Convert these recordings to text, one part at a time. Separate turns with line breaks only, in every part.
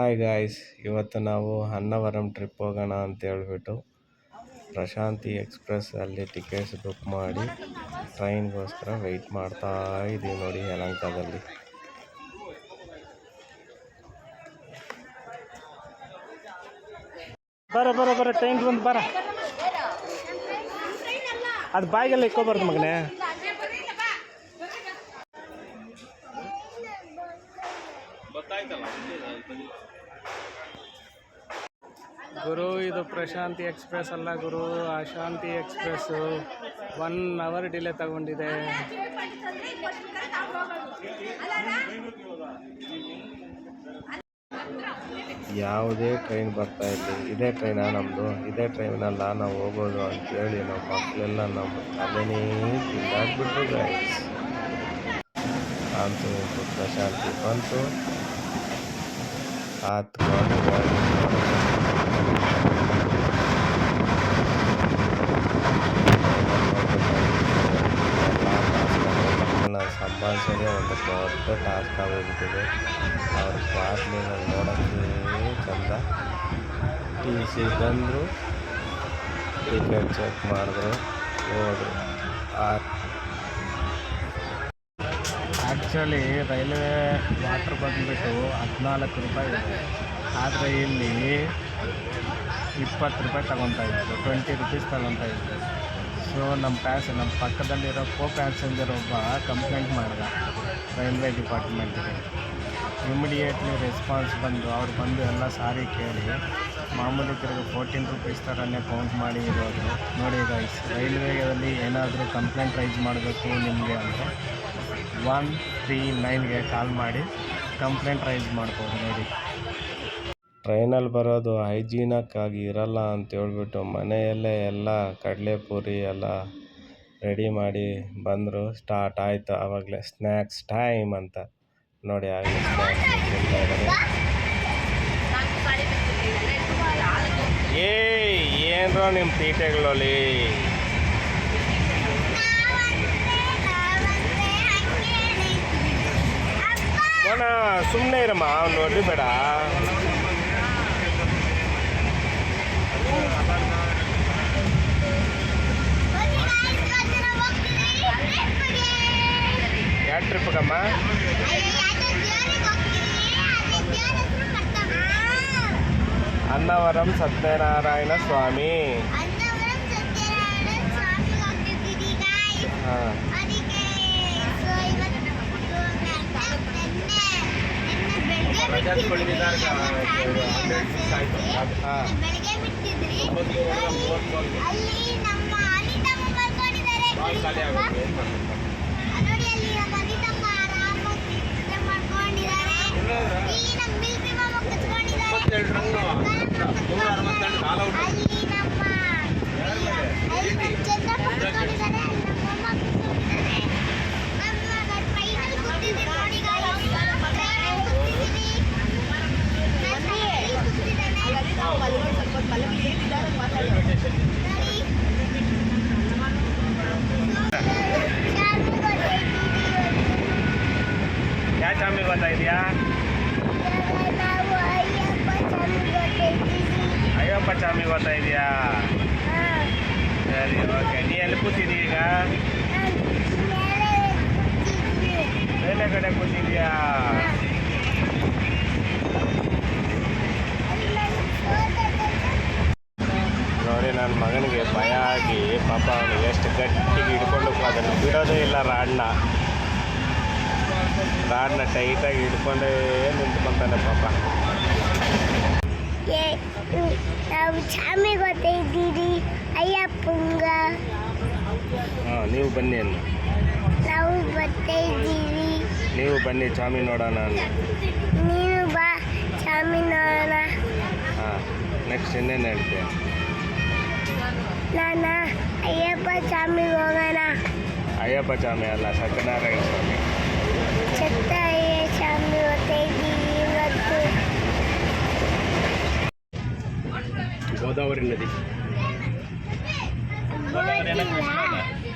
Hi guys, ಇವತ್ತು ನಾವು ಅನ್ನವರಂ trip ಹೋಗೋಣ ಅಂತ ಹೇಳ್ಬಿಟ್ಟು ಪ್ರಶಾಂತಿ ಎಕ್ಸ್ಪ್ರೆಸ್ ಅಲ್ಲಿ ಟಿಕೆಟ್ಸ್ ಬುಕ್ ಮಾಡಿ ಟ್ರೈನ್ಗೋಸ್ಕರ ವೆಯ್ಟ್ ಮಾಡ್ತಾ ಇದ್ದೀವಿ ನೋಡಿ ಯಲಹಂಕದಲ್ಲಿ.
ಬರ ಟ್ರೈನ್ ಬಂದು ಬರ, ಅದು ಬಾಯಿಗೆಲ್ಲ ಇಕ್ಕೋಬಾರ್ದು ಮಗನೇ. ಗುರು, ಇದು ಪ್ರಶಾಂತಿ ಎಕ್ಸ್ಪ್ರೆಸ್ ಅಲ್ಲ ಗುರು, ಅಶಾಂತಿ ಎಕ್ಸ್ಪ್ರೆಸ್ಸು. 1 hour ಡಿಲೇ ತಗೊಂಡಿದೆ.
ಯಾವುದೇ ಟ್ರೈನ್ ಬರ್ತಾ ಇರಲಿ, ಇದೇ ಟ್ರೈನಾ ನಮ್ಮದು, ಇದೇ ಟ್ರೈನಲ್ಲ ನಾವು ಹೋಗೋದು ಅಂತೇಳಿ ನಮ್ಮ ಮಕ್ಕಳೆಲ್ಲ ನಮ್ಮ ತಲೆನೇ ತಿಂದಾಕ್ಬಿಟ್ರು ಗೈಸ್. ಅಂತೂ ಪ್ರಶಾಂತಿ ಬಂತು, ಹತ್ಕೊಂಡು ಸಂಭಾಳಿಸೋದೇ ಒಂದು ದೊಡ್ಡ ಟಾಸ್ಕ್ ಆಗೋಗ್ಬಿಟ್ಟಿದೆ. ಅವ್ರ ಕ್ವಾಟ್ಲಿನ ನೋಡೋಕ್ಕೆ ಚಂದ. ಟಿ ಸಿ ಬಂದರು, ಟಿಕೆಟ್ ಚೆಕ್ ಮಾಡಿದ್ರು, ಹೋದ್ರು.
ಆ್ಯಕ್ಚುಲಿ ರೈಲ್ವೆ ವಾಟ್ರ್ ಬಂದುಬಿಟ್ಟು 14 ರೂಪಾಯಿ ಇದೆ, ಆದರೆ ಇಲ್ಲಿ 20 ರೂಪಾಯಿ ತಗೊತಾಯಿದ್ರು, 20 ರೂಪೀಸ್ ತಗೊತಾಯಿದ್ರು. ಸೊ ನಮ್ಮ ಪಕ್ಕದಲ್ಲಿರೋ ಪ್ಯಾಸೆಂಜರ್ ಒಬ್ಬ ಕಂಪ್ಲೇಂಟ್ ಮಾಡಿದ ರೈಲ್ವೆ ಡಿಪಾರ್ಟ್ಮೆಂಟಿಗೆ. ಇಮಿಡಿಯೇಟ್ಲಿ ರೆಸ್ಪಾನ್ಸ್ ಬಂದು ಅವ್ರು ಬಂದು ಎಲ್ಲ ಸಾರಿ ಕೇಳಿ ಮಾಮೂಲಿ ತಿರುಗಿ 14 ರೂಪೀಸ್ ಥರನೇ ಕೌಂಟ್ ಮಾಡಿ ಇರೋದು ನೋಡಿ ಗೈಸ್. ರೈಲ್ವೆಯಲ್ಲಿ ಏನಾದರೂ ಕಂಪ್ಲೇಂಟ್ ರೈಸ್ ಮಾಡಬೇಕು ನಿಮಗೆ ಅಂದರೆ 139ಗೆ ಕಾಲ್ ಮಾಡಿ ಕಂಪ್ಲೇಂಟ್ ರೈಸ್ ಮಾಡ್ಬೋದು ನೋಡಿ.
ಟ್ರೈನಲ್ಲಿ ಬರೋದು ಹೈಜೀನಕ್ಕಾಗಿ ಇರಲ್ಲ ಅಂತ ಹೇಳ್ಬಿಟ್ಟು ಮನೆಯಲ್ಲೇ ಎಲ್ಲ ಕಡಲೆಪುರಿ ಎಲ್ಲ ರೆಡಿ ಮಾಡಿ ಬಂದರು. ಸ್ಟಾರ್ಟ್ ಆಯಿತು ಆವಾಗಲೇ ಸ್ನ್ಯಾಕ್ಸ್ ಟೈಮ್ ಅಂತ ನೋಡಿ. ಆಗಲೇ ಸ್ನ್ಯಾಕ್ಸ್ ತಿಂತಾ ಇದ್ದಾರೆ. ಏನರೋ ನಿಮ್ಮ ತೀಟೆಗಳಲ್ಲಿ ಸುಮ್ಮನೆ ಇರಮ್ಮ, ಅವ್ನು ಹೊಡಿಬೇಡ. ಯಾವ ಟ್ರಿಪ್ಗಮ್ಮ? ಅನ್ನವರಂ ಸತ್ಯನಾರಾಯಣ ಸ್ವಾಮಿ. ಹಾಂ, ಯಾವ ಚಾಮಿ ಬರ್ತಾ ಇದೆಯಾ? ಅಯ್ಯಪ್ಪ ಚಾಮಿ ಬರ್ತಾ ಇದೆಯಾ? ಸರಿ, ಓಕೆ. ನೀ ಎಲ್ಲಿ ಕೂತಿದ್ದೀಯ ಈಗ? ಬೇರೆ ಕಡೆ ಕೂತಿದ್ಯಾ? ನೋಡಿ, ನನ್ನ ಮಗನಿಗೆ ಭಯ ಆಗಿ ಪಾಪ ಅವನು ಎಷ್ಟು ಗಟ್ಟಿಗೆ ಹಿಡ್ಕೊಂಡು ಅದನ್ನು ಬಿಡೋದೇ ಇಲ್ಲ. ರಾಡ್ನ ಟೈಟಾಗಿ ಹಿಡ್ಕೊಂಡೇ ನಿಂತ್ಕೊಂತಾನೆ ಪಾಪ.
ನಾವು ಚಾಮಿಗೆ ಬರ್ತಾ ಇದ್ದೀರಿ ಅಯ್ಯಪ್ಪಂಗ.
ಹಾಂ, ನೀವು ಬನ್ನಿ ಅನ್ನು.
ನಾವು ಬರ್ತಾ ಇದ್ದೀವಿ.
ನೀವು ಬನ್ನಿ ಚಾಮಿ ನೋಡೋಣ ಅನ್ನು.
ನೀನು ಬಾ ಚಾಮಿ ನೋಡೋಣ.
ಹಾಂ, ನೆಕ್ಸ್ಟ್ ಇನ್ನೇನು ಹೇಳ್ತೀಯ?
ನಾನು ಅಯ್ಯಪ್ಪ ಚಾಮಿಗೆ ಹೋಗೋಣ.
ಅಯ್ಯಪ್ಪ ಚಾಮಿ ಅಲ್ಲ, ಸತ್ಯನಾರಾಯಣ ಸ್ವಾಮಿ.
ಸತ್ಯನಾರಾಯಣ ಚಾಮಿ ಬರ್ತಾ ಇದ್ದೀವಿ ಇವತ್ತು.
ಗೋದಾವರಿ ನದಿ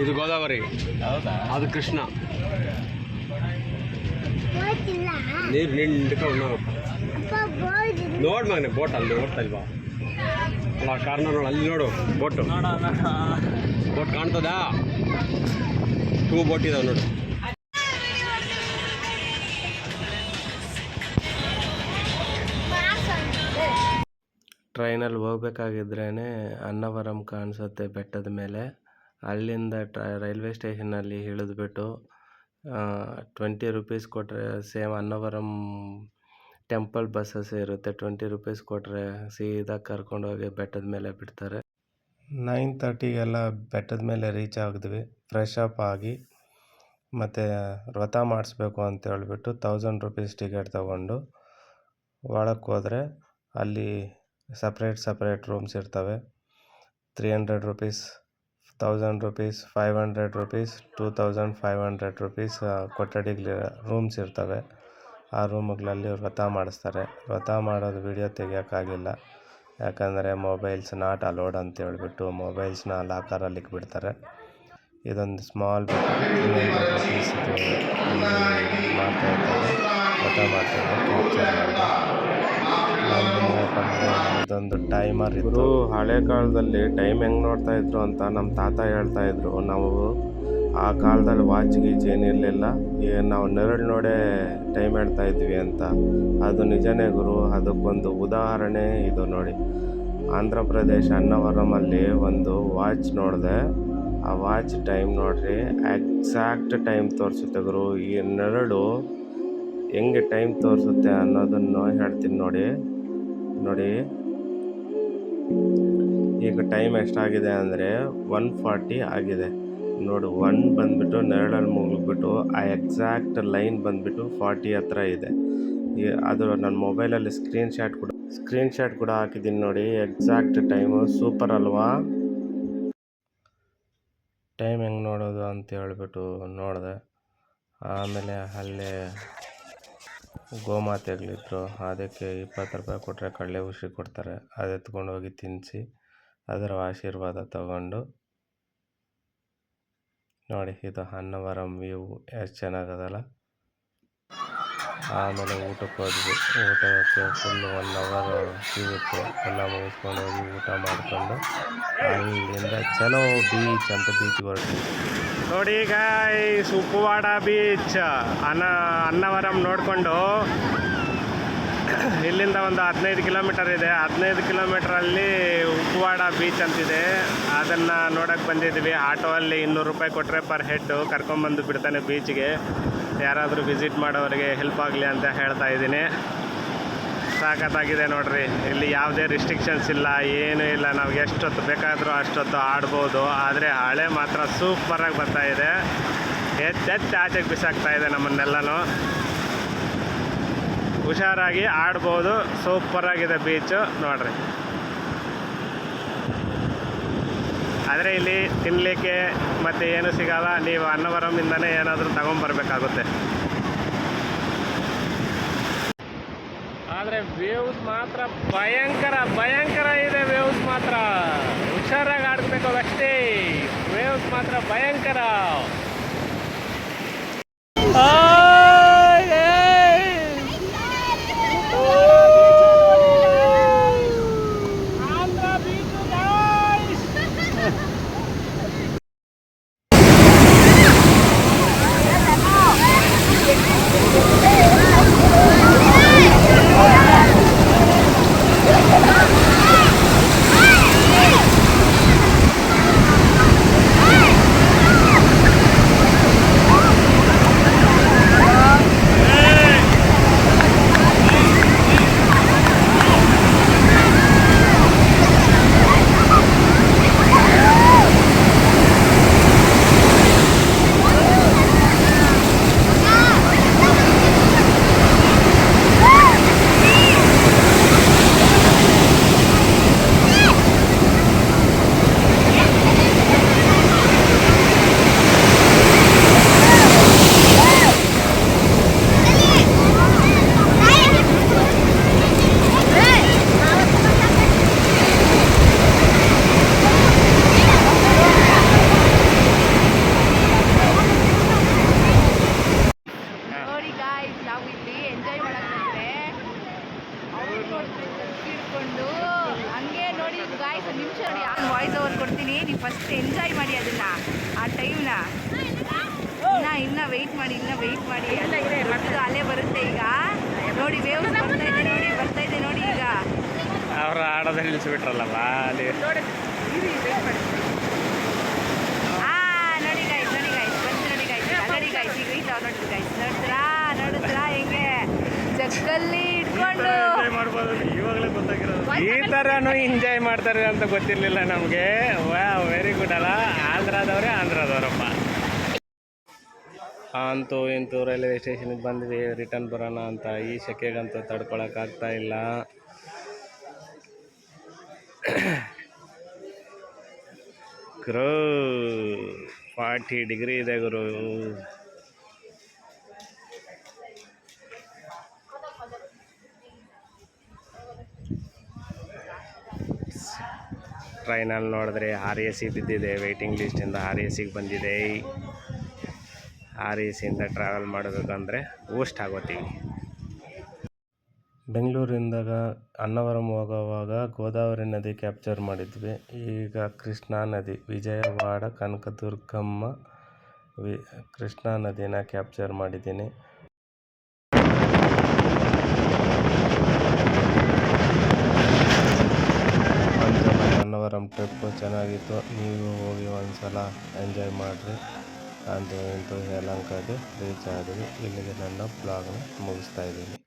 ಇದು. ಗೋದಾವರಿ ಅದು ಕೃಷ್ಣ. ನೀರು ನಿಂಡ್ಕ
ನೋಡ್ ಮಗನೆ ಬೋಟ್ ಅಲ್ಲಿ ನೋಡ್ತಾ ಇಲ್ವಾ ಅಲ್ಲ ಕಾರ್ನರ್ ನೋಡು ಅಲ್ಲಿ ನೋಡು ಬೋಟು ಬೋಟ್ ಕಾಣ್ತದಾ 2 ಬೋಟ್ ಇದಾವೆ ನೋಡು
ಟ್ರೈನಲ್ಲಿ ಹೋಗ್ಬೇಕಾಗಿದ್ರೇ ಅನ್ನವರಂ ಕಾಣಿಸುತ್ತೆ ಬೆಟ್ಟದ ಮೇಲೆ. ಅಲ್ಲಿಂದ ರೈಲ್ವೆ ಸ್ಟೇಷನಲ್ಲಿ ಇಳಿದ್ಬಿಟ್ಟು 20 ರುಪೀಸ್ ಕೊಟ್ಟರೆ ಸೇಮ್ ಅನ್ನವರಂ ಟೆಂಪಲ್ ಬಸ್ಸಸ್ ಇರುತ್ತೆ. 20 ರುಪೀಸ್ ಕೊಟ್ಟರೆ ಸೀದಾ ಕರ್ಕೊಂಡೋಗಿ ಬೆಟ್ಟದ ಮೇಲೆ ಬಿಡ್ತಾರೆ. 9:30ಗೆಲ್ಲ ಬೆಟ್ಟದ ಮೇಲೆ ರೀಚ್ ಆಗಿದ್ವಿ. ಫ್ರೆಶ್ ಅಪ್ ಆಗಿ ಮತ್ತು ವ್ರತ ಮಾಡಿಸ್ಬೇಕು ಅಂತ ಹೇಳ್ಬಿಟ್ಟು 1000 ರುಪೀಸ್ ಟಿಕೆಟ್ ತೊಗೊಂಡು ಒಳಕ್ಕೆ ಹೋದರೆ ಅಲ್ಲಿ ಸಪ್ರೇಟ್ ರೂಮ್ಸ್ ಇರ್ತವೆ. 300 ರುಪೀಸ್, 1000 ರುಪೀಸ್, 500 ರುಪೀಸ್, 2500 ರುಪೀಸ್ ಕೊಠಡಿಗಳ ರೂಮ್ಸ್ ಇರ್ತವೆ. ಆ ರೂಮ್ಗಳಲ್ಲಿ ವ್ರತ ಮಾಡಿಸ್ತಾರೆ. ವ್ರತ ಮಾಡೋದು ವಿಡಿಯೋ ತೆಗಿಯೋಕ್ಕಾಗಿಲ್ಲ, ಯಾಕಂದರೆ ಮೊಬೈಲ್ಸ್ ನಾಟ್ ಅಲೋಡ್ ಅಂತ ಹೇಳ್ಬಿಟ್ಟು ಮೊಬೈಲ್ಸ್ನ ಲಾಕರಲ್ಲಿ ಇಕ್ಬಿಡ್ತಾರೆ. ಇದೊಂದು ಸ್ಮಾಲ್ ಮಾಡ್ತಾಯಿದ್ದಾರೆ, ವ್ರತ ಮಾಡ್ತಾರೆ, ಕ್ಯಾಪ್ಚರ್ ಮಾಡಿ. ಇದೊಂದು ಟೈಮರ್ ಇತ್ತು. ಹಳೆ ಕಾಲದಲ್ಲಿ ಟೈಮ್ ಹೆಂಗೆ ನೋಡ್ತಾ ಇದ್ರು ಅಂತ ನಮ್ಮ ತಾತ ಹೇಳ್ತಾ ಇದ್ರು. ನಾವು ಆ ಕಾಲದಲ್ಲಿ ವಾಚ್ ಗೀಚ್ ಏನಿರಲಿಲ್ಲ, ನಾವು ನೆರಳು ನೋಡೇ ಟೈಮ್ ಹೇಳ್ತಾ ಇದ್ವಿ ಅಂತ. ಅದು ನಿಜನೇ ಗುರು. ಅದಕ್ಕೊಂದು ಉದಾಹರಣೆ ಇದು ನೋಡಿ. ಆಂಧ್ರ ಪ್ರದೇಶ ಅನ್ನವರಮಲ್ಲಿ ಒಂದು ವಾಚ್ ನೋಡಿದೆ. ಆ ವಾಚ್ ಟೈಮ್ ನೋಡ್ರಿ, ಎಕ್ಸಾಕ್ಟ್ ಟೈಮ್ ತೋರಿಸುತ್ತೆ ಗುರು. ಈ ನೆರಳು ಹೆಂಗೆ ಟೈಮ್ ತೋರಿಸುತ್ತೆ ಅನ್ನೋದನ್ನು ಹೇಳ್ತೀನಿ ನೋಡಿ. ಈಗ ಟೈಮ್ ಎಷ್ಟಾಗಿದೆ ಅಂದರೆ 1:40 ಆಗಿದೆ ನೋಡು. 1 ಬಂದುಬಿಟ್ಟು ನೆರಳಲ್ಲಿ ಮುಗಿದ್ಬಿಟ್ಟು ಆ ಎಕ್ಸಾಕ್ಟ್ ಲೈನ್ ಬಂದುಬಿಟ್ಟು 40 ಹತ್ರ ಇದೆ. ಅದು ನನ್ನ ಮೊಬೈಲಲ್ಲಿ ಸ್ಕ್ರೀನ್ಶಾಟ್ ಕೂಡ ಹಾಕಿದ್ದೀನಿ ನೋಡಿ. ಎಕ್ಸಾಕ್ಟ್ ಟೈಮು ಸೂಪರ್ ಅಲ್ವಾ? ಟೈಮ್ ಹೆಂಗೆ ನೋಡೋದು ಅಂತ ಹೇಳ್ಬಿಟ್ಟು ನೋಡಿದೆ. ಆಮೇಲೆ ಅಲ್ಲೇ ಗೋಮಾತೆಗಳಿದ್ರು, ಅದಕ್ಕೆ 20 ರೂಪಾಯಿ ಕೊಟ್ಟರೆ ಕಡಲೆ ಉಷಿ ಕೊಡ್ತಾರೆ. ಅದು ಎತ್ಕೊಂಡು ಹೋಗಿ ತಿನ್ನಿಸಿ ಅದರ ಆಶೀರ್ವಾದ ತಗೊಂಡು ನೋಡಿ. ಇದು ಅನ್ನವರಂ ವ್ಯೂ ಎಷ್ಟು ಚೆನ್ನಾಗದಲ್ಲ. ಆಮೇಲೆ ಊಟಕ್ಕೆ ಹೋದ್ವಿ. ಊಟಕ್ಕೆ ಫುಲ್ಲು 1 ಅವರ್ ಕ್ಯೂ ಇತ್ತು. ಎಲ್ಲ ಮುಗಿಸ್ಕೊಂಡು ಹೋಗಿ ಊಟ ಮಾಡಿಕೊಂಡು ಅಲ್ಲಿಂದ ಚಲೋ ಬೀಚ್ ಅಂತ ಬೀಚ್ಗೆ ಹೊರಟ್ವಿ.
ನೋಡಿ ಗೈಸ್, ಉಪ್ಪುವಾಡ ಬೀಚ್ ಅನ್ನವರಂ ನೋಡಿಕೊಂಡು ಇಲ್ಲಿಂದ ಒಂದು 15 ಕಿಲೋಮೀಟರ್ ಇದೆ. 15 ಕಿಲೋಮೀಟ್ರಲ್ಲಿ ಉಪ್ಪುವಾಡ ಬೀಚ್ ಅಂತಿದೆ. ಅದನ್ನು ನೋಡೋಕ್ಕೆ ಬಂದಿದ್ವಿ. ಆಟೋ ಅಲ್ಲಿ 200 ರೂಪಾಯಿ ಕೊಟ್ಟರೆ ಪರ್ ಹೆಡ್ ಕರ್ಕೊಂಬಂದು ಬಿಡ್ತಾನೆ ಬೀಚ್ಗೆ. ಯಾರಾದರೂ ವಿಸಿಟ್ ಮಾಡೋರಿಗೆ ಹೆಲ್ಪ್ ಆಗಲಿ ಅಂತ ಹೇಳ್ತಾ ಇದ್ದೀನಿ. ಸಾಕತ್ತಾಗಿದೆ ನೋಡ್ರಿ. ಇಲ್ಲಿ ಯಾವುದೇ ರಿಸ್ಟ್ರಿಕ್ಷನ್ಸ್ ಇಲ್ಲ, ಏನೂ ಇಲ್ಲ. ನಾವು ಎಷ್ಟೊತ್ತು ಬೇಕಾದರೂ ಅಷ್ಟೊತ್ತು ಆಡ್ಬೋದು. ಆದರೆ ಹಳೆ ಮಾತ್ರ ಸೂಪರಾಗಿ ಬರ್ತಾ ಇದೆ. ಎಚ್ಚೆಚ್ಚು ಆಚೆಗೆ ಬಿಸಾಕ್ತಾ ಇದೆ ನಮ್ಮನ್ನೆಲ್ಲನೂ. ಹುಷಾರಾಗಿ ಆಡ್ಬೋದು. ಸೂಪರಾಗಿದೆ ಬೀಚು ನೋಡ್ರಿ. ಆದರೆ ಇಲ್ಲಿ ತಿನ್ನಲಿಕ್ಕೆ ಮತ್ತು ಏನೂ ಸಿಗಲ್ಲ. ನೀವು ಅನ್ನವರಮಿಂದನೇ ಏನಾದರೂ ತಗೊಂಬರ್ಬೇಕಾಗುತ್ತೆ. ಆದರೆ ವೇವ್ಸ್ ಮಾತ್ರ ಭಯಂಕರ ಇದೆ. ವೇವ್ಸ್ ಮಾತ್ರ ಹುಷಾರಾಗಿ ಆಡ್ಬೇಕು ಅಷ್ಟೇ. ವೇವ್ಸ್ ಮಾತ್ರ ಭಯಂಕರ.
ವಾಯ್ಸ್ ಓವರ್ ಕೊಡ್ತೀನಿ, ನೀವು ಫಸ್ಟ್ ಎಂಜಾಯ್ ಮಾಡಿ ಅದನ್ನ, ಆ ಟೈಮ್ನ. ಇನ್ನ ವೆಯ್ಟ್ ಮಾಡಿ ಅದು ಅಲೆ ಬರುತ್ತೆ ಈಗ ನೋಡಿ. ವೇವ್ಸ್ ಬರ್ತಾ ಇದೆ ನೋಡಿ ಈಗ.
ಅವ್ರು ಆಡೋದೇ ನಿಲ್ಲಿಸ್ಬಿಟ್ರಲ್ಲವ ಅಲ್ಲಿ.
ನೋಡಿ ಗಾಯ್ಸ್ ಬಂದು ನೋಡಿ ಗಾಯ್ಸ್ ಈಗ ಇದ್ದಾವೆ ನೋಡಿ ಗಾಯ್ಸ್. ನೋಡಿದ್ರಾ ಹೆಂಗೆ ಜಗ್ಗಲ್ಲಿ ಇಟ್ಕೊಂಡು
ಮಾಡ್ಬೋದು. ಇವಾಗಲೇ ಗೊತ್ತಾಗಿರೋದು ಈ ಥರನೂ ಎಂಜಾಯ್ ಮಾಡ್ತಾರೆ ಅಂತ ಗೊತ್ತಿರಲಿಲ್ಲ ನಮಗೆ. ವೆರಿ ಗುಡ್ ಅಲ್ಲ. ಆಂಧ್ರದವರಪ್ಪ.
ಅಂತೂ ಇಂತೂ ರೈಲ್ವೆ ಸ್ಟೇಷನ್ಗೆ ಬಂದ್ವಿ, ರಿಟರ್ನ್ ಬರೋಣ ಅಂತ. ಈ ಸೆಕೆಗಂತೂ ತಡ್ಕೊಳಕ್ಕಾಗ್ತಾ ಇಲ್ಲ. ಗುರು 40 ಡಿಗ್ರಿ ಇದೆ ಗುರು. ಟ್ರೈನಲ್ಲಿ ನೋಡಿದ್ರೆ RAC ಬಿದ್ದಿದೆ, ವೆಯ್ಟಿಂಗ್ ಲಿಸ್ಟಿಂದ RACಗೆ ಬಂದಿದೆ. RACಯಿಂದ ಟ್ರಾವೆಲ್ ಮಾಡಬೇಕಂದ್ರೆ ವೇಸ್ಟ್ ಆಗೋತೀವಿ. ಬೆಂಗಳೂರಿಂದ ಅನ್ನವರಂ ಹೋಗುವಾಗ ಗೋದಾವರಿ ನದಿ ಕ್ಯಾಪ್ಚರ್ ಮಾಡಿದ್ವಿ. ಈಗ ಕೃಷ್ಣಾ ನದಿ, ವಿಜಯವಾಡ ಕನಕದುರ್ಗಮ್ಮ ಕೃಷ್ಣಾ ನದಿನ ಕ್ಯಾಪ್ಚರ್ ಮಾಡಿದ್ದೀನಿ. ಅನ್ನವರಂ ಟ್ರಿಪ್ಪು ಚೆನ್ನಾಗಿತ್ತು. ನೀವು ಹೋಗಿ ಒಂದ್ಸಲ ಎಂಜಾಯ್ ಮಾಡಿರಿ. ಅಂತೂ ಇಂತೂ ಯಲಹಂಕಕ್ಕೆ ರೀಚ್ ಆದ್ವಿ. ಇಲ್ಲಿಗೆ ನನ್ನ ಬ್ಲಾಗ್ನ ಮುಗಿಸ್ತಾ ಇದ್ದೀನಿ.